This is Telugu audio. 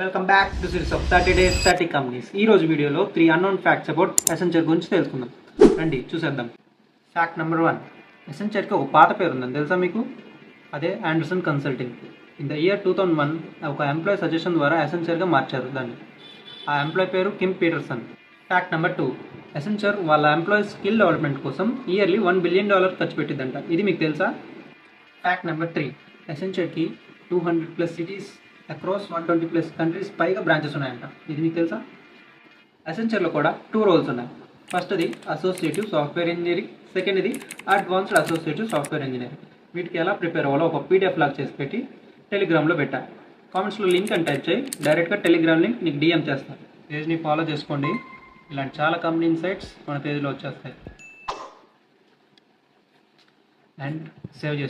Welcome back to series of 30 days 30 companies. ఈ రోజు వీడియోలో 3 అన్నోన్ ఫ్యాక్ట్స్ అబౌట్ ఎసెంచర్ గురించి తెలుసుకుందాం. రండి చూసేద్దాం. ఫ్యాక్ట్ నెంబర్ 1, ఎసెంచర్కి ఒక పాత పేరు ఉందని తెలుసా మీకు? అదే Anderson consulting. In the year 2001 ఒక ఎంప్లాయ్ సజెషన్ ద్వారా ఎసెంచర్గా మార్చారు దాన్ని. ఆ ఎంప్లాయ్ పేరు Kim Petersen. Fact number 2, Accenture వాళ్ళ ఎంప్లాయీ స్కిల్ డెవలప్మెంట్ కోసం ఇయర్లీ $1 బిలియన్ ఖర్చు పెట్టిందంట. ఇది మీకు తెలుసా? ఫ్యాక్ట్ నెంబర్ 3, ఎసెంచర్కి 200+ సిటీస్ అక్రాస్ 120+ కంట్రీస్ పైగా బ్రాంచెస్ ఉన్నాయంట. ఇది మీకు తెలుసా? ఎసెంచర్లో కూడా 2 రోల్స్ ఉన్నాయి. ఫస్ట్ది అసోసియేటివ్ సాఫ్ట్వేర్ ఇంజనీరింగ్, సెకండ్ది అడ్వాన్స్డ్ అసోసియేటివ్ సాఫ్ట్వేర్ ఇంజనీరింగ్. వీటికి ఎలా ప్రిపేర్ అవ్వాలో ఒక పీడిఎఫ్ లాగా చేసి పెట్టి టెలిగ్రామ్లో పెట్టా. కామెంట్స్లో లింక్ అని టైప్ చేయి, డైరెక్ట్గా టెలిగ్రామ్ లింక్ నీకు డిఎం చేస్తాను. పేజ్ని ఫాలో చేసుకోండి. ఇలాంటి చాలా కంపెనీ ఇన్సైట్స్ మన పేజ్లో వచ్చేస్తాయి. And save